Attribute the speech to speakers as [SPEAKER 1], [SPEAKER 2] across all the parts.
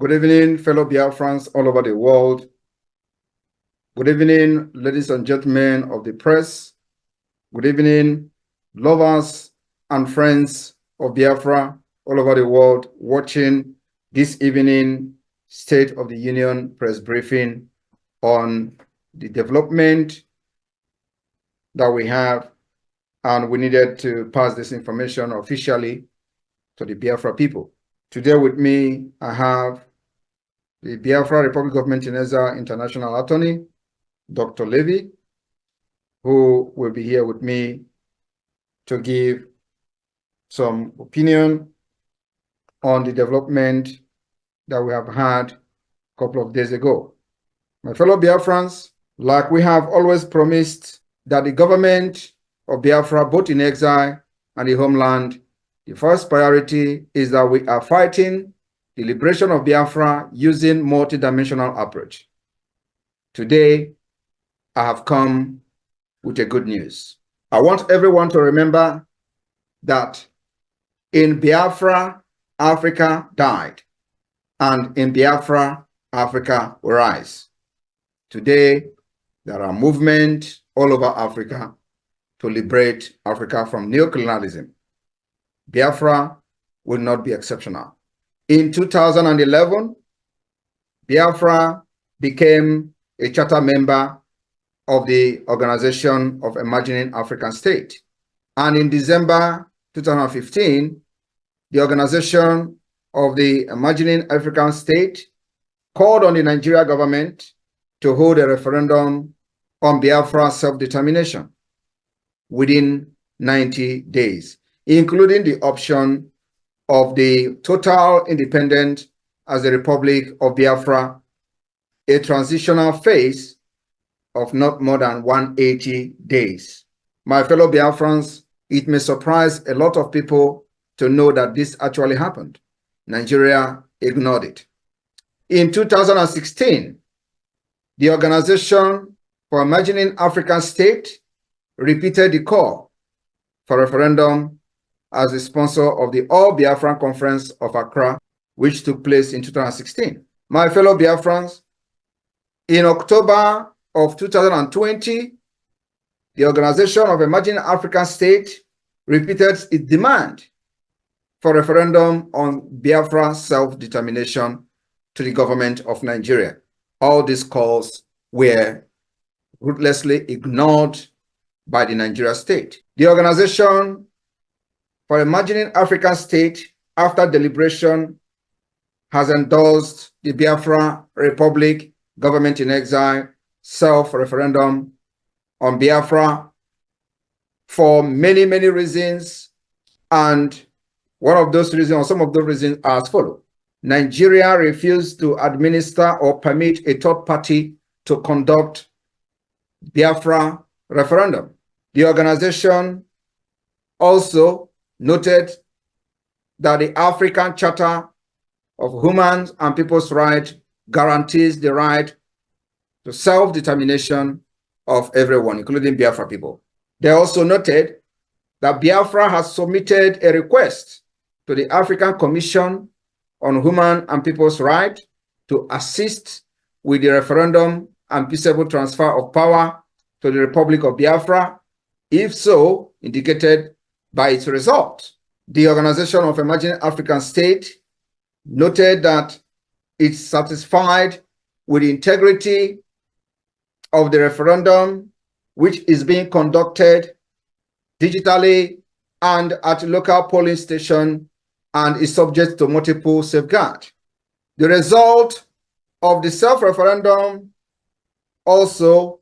[SPEAKER 1] Good evening, fellow Biafrans all over the world. Good evening, ladies and gentlemen of the press. Good evening, lovers and friends of Biafra all over the world watching this evening State of the Union press briefing on the development that we have, and we needed to pass this information officially to the Biafra people. Today with me, I have the Biafra Republic of Exile International Attorney, Dr. Levy, who will be here with me to give some opinion on the development that we have had a couple of days ago. My fellow Biafrans, like we have always promised that the government of Biafra, both in exile and the homeland, the first priority is that we are fighting the liberation of Biafra using multidimensional approach. Today, I have come with a good news. I want everyone to remember that in Biafra, Africa died, and in Biafra, Africa will rise. Today, there are movements all over Africa to liberate Africa from neocolonialism. Biafra will not be exceptional. In 2011, Biafra became a charter member of the Organization of Emerging African States. And in December 2015, the Organization of the Emerging African States called on the Nigeria government to hold a referendum on Biafra self-determination within 90 days, including the option of the total independence as the Republic of Biafra, a transitional phase of not more than 180 days. My fellow Biafrans, it may surprise a lot of people to know that this actually happened. Nigeria ignored it. In 2016, the Organization for Emerging African States repeated the call for referendum as the sponsor of the All Biafran Conference of Accra, which took place in 2016. My fellow Biafrans, in October of 2020, the Organization of Emerging African States repeated its demand for referendum on Biafra self-determination to the government of Nigeria. All these calls were ruthlessly ignored by the Nigeria state. The Organization for Emerging African States, after deliberation, has endorsed the Biafra Republic government in exile self-referendum on Biafra for many, many reasons. And one of those reasons, or some of those reasons, are as follows. Nigeria refused to administer or permit a third party to conduct Biafra referendum. The organization also noted that the African Charter of Human and People's Rights guarantees the right to self-determination of everyone, including Biafra people. They also noted that Biafra has submitted a request to the African Commission on Human and People's Rights to assist with the referendum and peaceable transfer of power to the Republic of Biafra, if so indicated by its result. The Organization of Emerging African States noted that it's satisfied with the integrity of the referendum, which is being conducted digitally and at local polling station and is subject to multiple safeguards. The result of the self-referendum also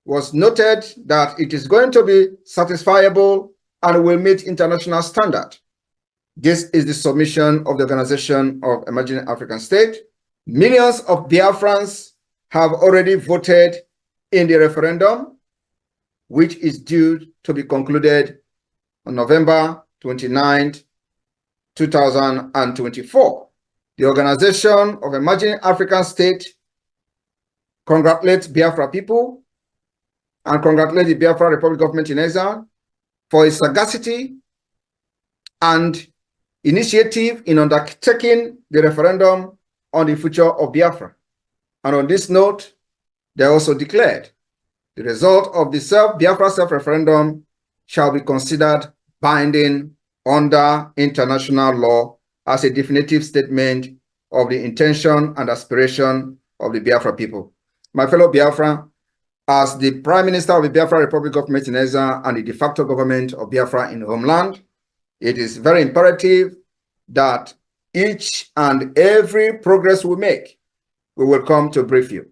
[SPEAKER 1] was noted that it is going to be satisfiable and will meet international standard. This is the submission of the Organization of Emerging African States. Millions of Biafrans have already voted in the referendum, which is due to be concluded on November 29th, 2024. The Organization of Emerging African States congratulates Biafra people and congratulates the Biafra Republic government in exile for its sagacity and initiative in undertaking the referendum on the future of Biafra. And on this note, they also declared the result of the Biafra self-referendum shall be considered binding under international law as a definitive statement of the intention and aspiration of the Biafra people. My fellow Biafra, as the Prime Minister of the Biafra Republic of Exile and the de facto government of Biafra in the homeland, it is very imperative that each and every progress we make, we will come to brief you.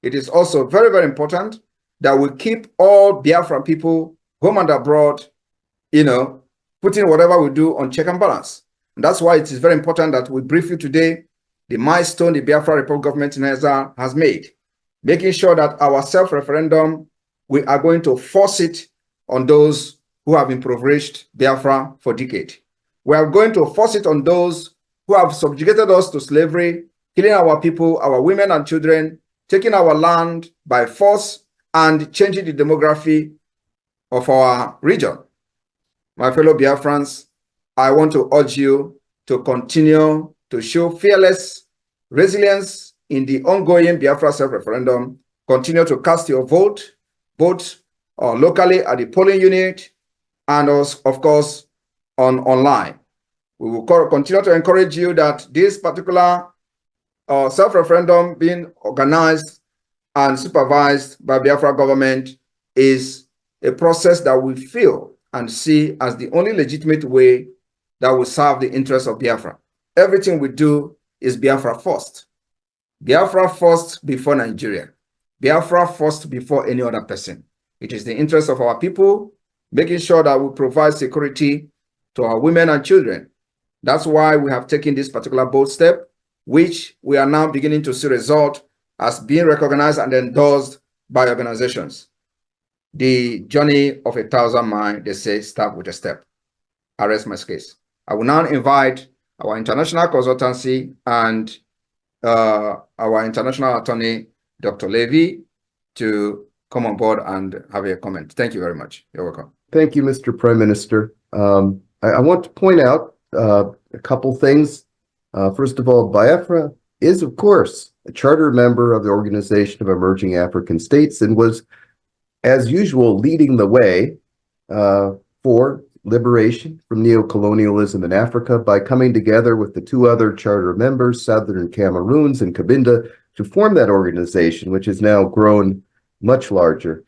[SPEAKER 1] It is also very, very important that we keep all Biafran people, home and abroad, putting whatever we do on check and balance. And that's why it is very important that we brief you today the milestone the Biafra Republic Government in Exile has made, making sure that our self-referendum, we are going to force it on those who have impoverished Biafra for decades. We are going to force it on those who have subjugated us to slavery, killing our people, our women and children, taking our land by force, and changing the demography of our region. My fellow Biafrans, I want to urge you to continue to show fearless resilience in the ongoing Biafra self-referendum. Continue to cast your vote, both locally at the polling unit and also, of course, online. We will continue to encourage you that this particular self-referendum being organized and supervised by Biafra government is a process that we feel and see as the only legitimate way that will serve the interests of Biafra. Everything we do is Biafra first. Biafra first before Nigeria. Biafra first before any other person. It is the interest of our people, making sure that we provide security to our women and children. That's why we have taken this particular bold step, which we are now beginning to see result as being recognized and endorsed by organizations. The journey of 1,000 miles, they say, start with a step. I rest my case. I will now invite our international consultancy and our international attorney, Dr. Levy, to come on board and have a comment. Thank you very much. You're welcome.
[SPEAKER 2] Thank you, Mr. Prime Minister. I want to point out a couple things. First of all, Biafra is, of course, a charter member of the Organization of Emerging African States and was, as usual, leading the way for liberation from neocolonialism in Africa by coming together with the two other charter members, Southern Cameroons and Cabinda, to form that organization, which has now grown much larger.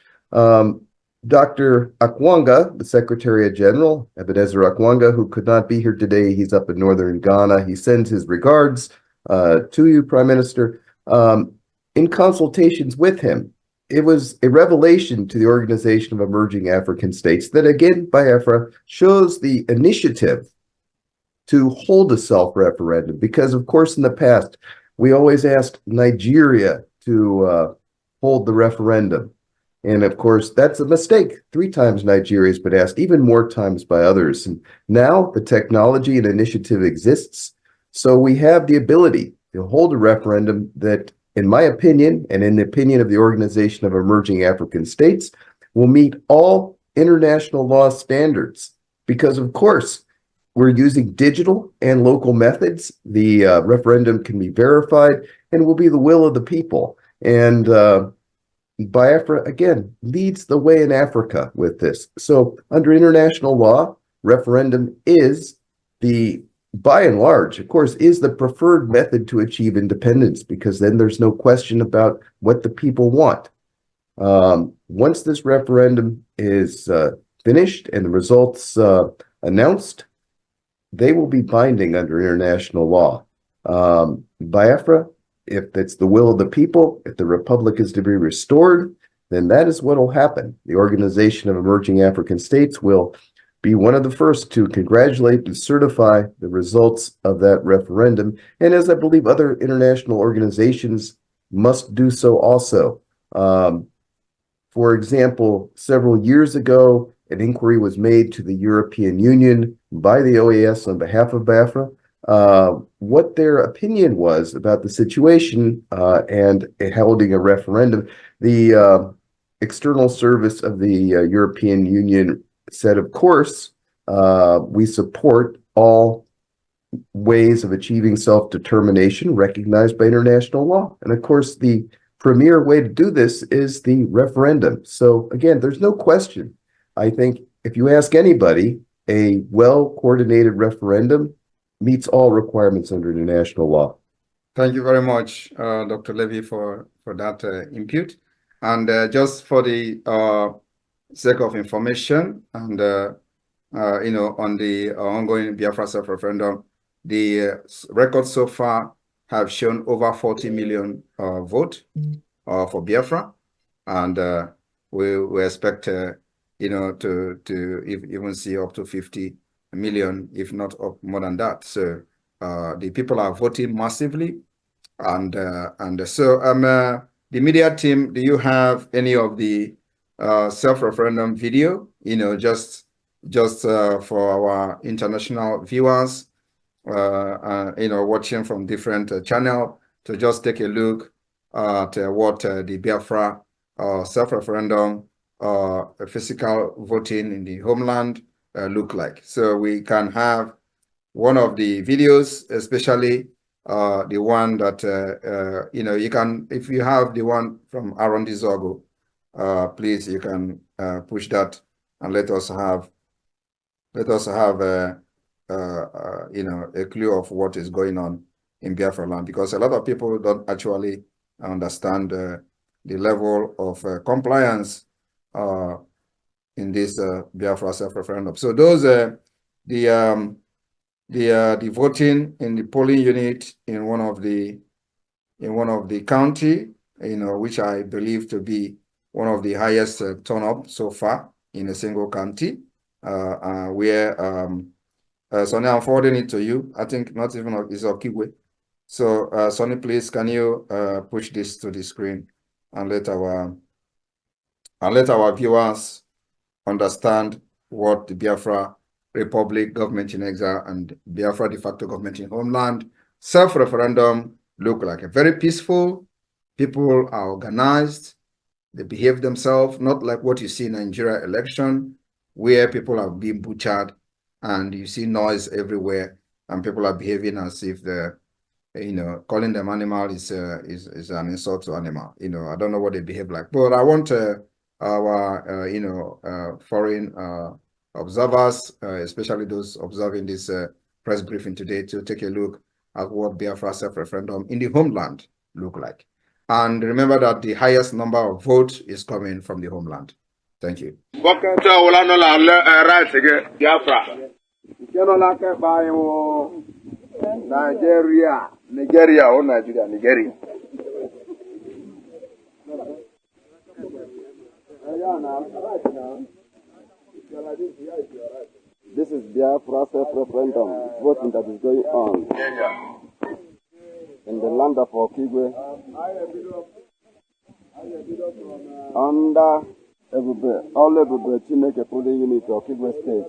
[SPEAKER 2] Dr. Akwanga, the Secretary General, Ebenezer Akwanga, who could not be here today, he's up in northern Ghana. He sends his regards to you, Prime Minister. In consultations with him, it was a revelation to the Organization of Emerging African States that, again, Biafra shows the initiative to hold a self-referendum, because, of course, in the past, we always asked Nigeria to hold the referendum. And of course, that's a mistake. 3 times Nigeria has been asked, even more times by others. And now the technology and initiative exists. So we have the ability to hold a referendum that, in my opinion, and in the opinion of the Organization of Emerging African States, will meet all international law standards. Because, of course, we're using digital and local methods. The referendum can be verified and will be the will of the people. And Biafra, again, leads the way in Africa with this. So under international law, referendum is by and large, of course, is the preferred method to achieve independence, because then there's no question about what the people want. Once this referendum is finished and the results announced, they will be binding under international law. Biafra, if it's the will of the people, if the republic is to be restored, then that is what will happen. The Organization of Emerging African States will be one of the first to congratulate and certify the results of that referendum. And as I believe other international organizations must do so also. For example, several years ago, an inquiry was made to the European Union by the OAS on behalf of Biafra, what their opinion was about the situation and holding a referendum. The external service of the European Union said, of course, we support all ways of achieving self-determination recognized by international law. And of course, the premier way to do this is the referendum. So again, there's no question. I think if you ask anybody, a well-coordinated referendum meets all requirements under international law.
[SPEAKER 1] Thank you very much, Dr. Levy, for that input. And just for the sake of information and, on the ongoing Biafra self-referendum, the records so far have shown over 40 million vote for Biafra. And we expect, to even see up to 50 million, if not up more than that. So the people are voting massively. And so the media team, do you have any of the self-referendum video, just for our international viewers, watching from different channel, to just take a look at what the Biafra self-referendum physical voting in the homeland look like. So we can have one of the videos, especially the one that you can, if you have the one from Aaron Dizogo, please, you can push that and let us have a clue of what is going on in Biafra land, because a lot of people don't actually understand the level of compliance in this Biafra self-referendum. So those the voting in the polling unit in one of the county, which I believe to be one of the highest turn up so far in a single county, where Sonny, I'm forwarding it to you. I think not even is Okigwe. So Sonny, please, can you push this to the screen and let our viewers understand what the Biafra Republic government in exile and Biafra de facto government in homeland self-referendum look like. A very peaceful, people are organized, they behave themselves, not like what you see in Nigeria election, where people are being butchered and you see noise everywhere and people are behaving as if they're, calling them animal is an insult to animal. I don't know what they behave like, but I want our foreign observers, especially those observing this press briefing today, to take a look at what Biafra self-referendum in the homeland look like. And remember that the highest number of votes is coming from the homeland. Thank you.
[SPEAKER 3] Nigeria or Nigeria. This is Biafra self-referendum voting that is going on in the land of Okigwe under Ebube Chineke polling unit of Okigwe State.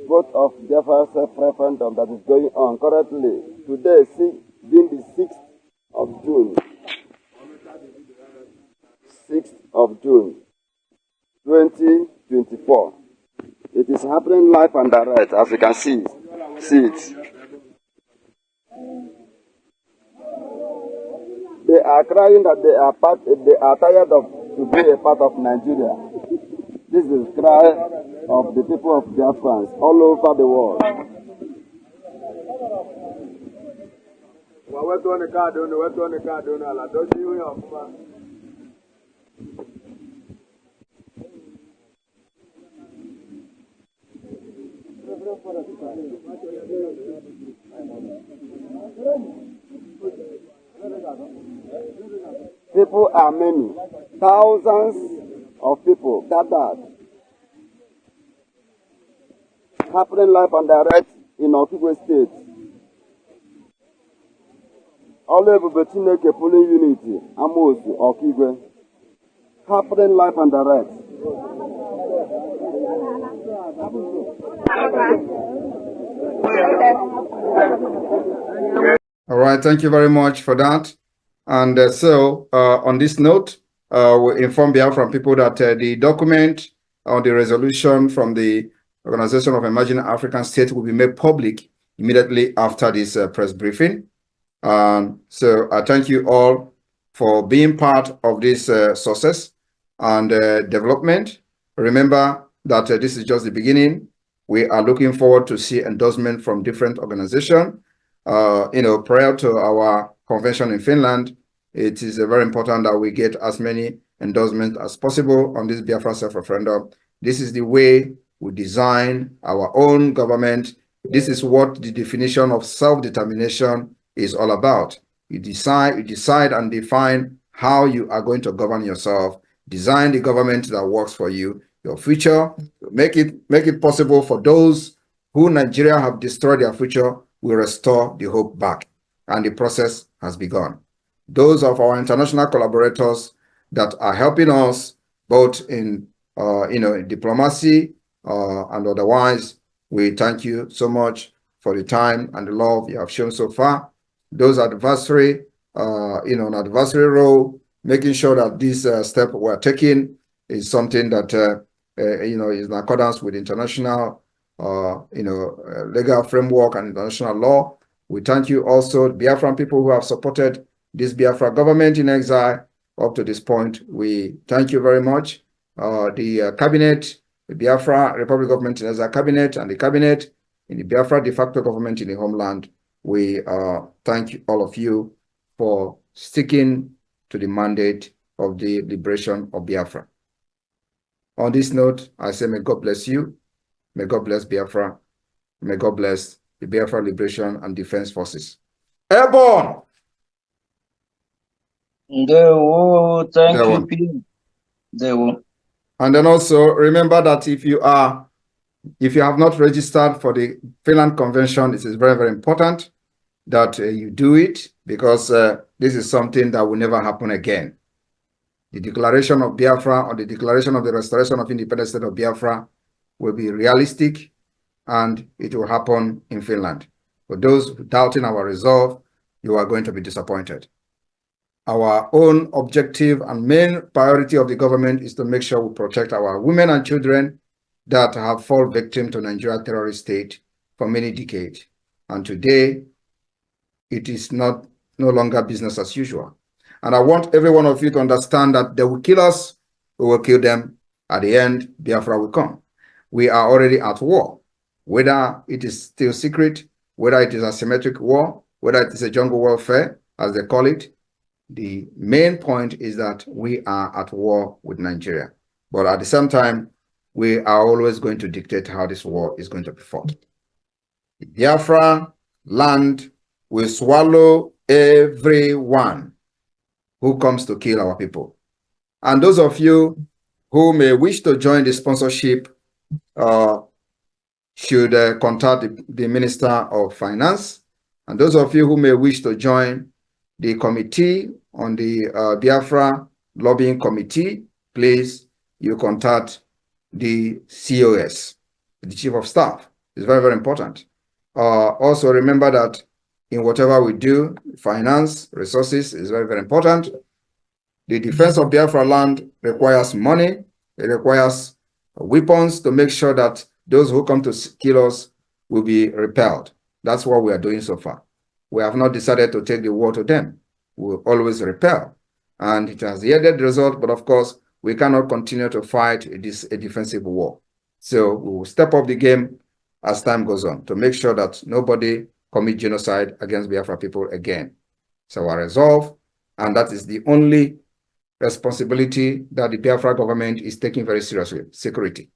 [SPEAKER 3] Vote of Biafra self-referendum that is going on currently today, being the 6th of June. 6th of June 2024. It is happening live and direct, as you can see it. They are crying that they are tired of to be a part of Nigeria. This is the cry of the people of Biafrans all over the world. People are many, thousands of people gathered, happening live and direct in Okigwe State. All over the Chineke polling unity, Amosu, Okigwe, happening live and direct.
[SPEAKER 1] All right, thank you very much for that. And so on this note, we inform Biafran people that the document or the resolution from the Organization of Emerging African States will be made public immediately after this press briefing. So I thank you all for being part of this success and development. Remember that this is just the beginning. We are looking forward to see endorsement from different organizations. Prior to our convention in Finland, it is very important that we get as many endorsements as possible on this Biafra self-referendum. This is the way we design our own government. This is what the definition of self-determination is all about. You decide and define how you are going to govern yourself. Design the government that works for you, your future. Make it possible for those who Nigeria have destroyed their future. We restore the hope back, and the process has begun. Those of our international collaborators that are helping us both in diplomacy and otherwise, we thank you so much for the time and the love you have shown so far. Those adversary, an adversary role, making sure that this step we're taking is something that is in accordance with international legal framework and international law. We thank you also, Biafran people who have supported this Biafra government in exile up to this point. We thank you very much. The cabinet, the Biafra Republic Government in Exile cabinet, and the cabinet in the Biafra de facto government in the homeland. We thank all of you for sticking to the mandate of the liberation of Biafra. On this note, I say may God bless you. May God bless Biafra. May God bless the Biafra Liberation and Defense Forces. Airborne!
[SPEAKER 4] Thank you, Peter.
[SPEAKER 1] And then also remember that if you have not registered for the Finland Convention, it is very, very important that you do it, because this is something that will never happen again. The declaration of Biafra, or the declaration of the restoration of independent state of Biafra, will be realistic, and it will happen in Finland. For those doubting our resolve, you are going to be disappointed. Our own objective and main priority of the government is to make sure we protect our women and children that have fallen victim to Nigeria terrorist state for many decades. And today, it is no longer business as usual. And I want every one of you to understand that they will kill us, we will kill them. At the end, Biafra will come. We are already at war. Whether it is still secret, whether it is asymmetric war, whether it is a jungle warfare, as they call it, the main point is that we are at war with Nigeria. But at the same time, we are always going to dictate how this war is going to be fought. The Biafra land will swallow everyone who comes to kill our people. And those of you who may wish to join the sponsorship should contact the Minister of Finance. And those of you who may wish to join the committee on the Biafra Lobbying Committee, please, you contact the COS, the Chief of Staff. It's very, very important. Also remember that in whatever we do, finance, resources is very, very important. The defense of Biafra land requires money. It requires weapons to make sure that those who come to kill us will be repelled. That's what we are doing so far. We have not decided to take the war to them. We will always repel. And it has yielded the result, but of course, we cannot continue to fight a defensive war. So we will step up the game as time goes on to make sure that nobody commit genocide against Biafra people again. So our resolve, and that is the only responsibility that the Biafra government is taking very seriously, security.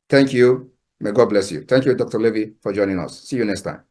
[SPEAKER 1] Thank you. May God bless you. Thank you, Dr. Levy, for joining us. See you next time.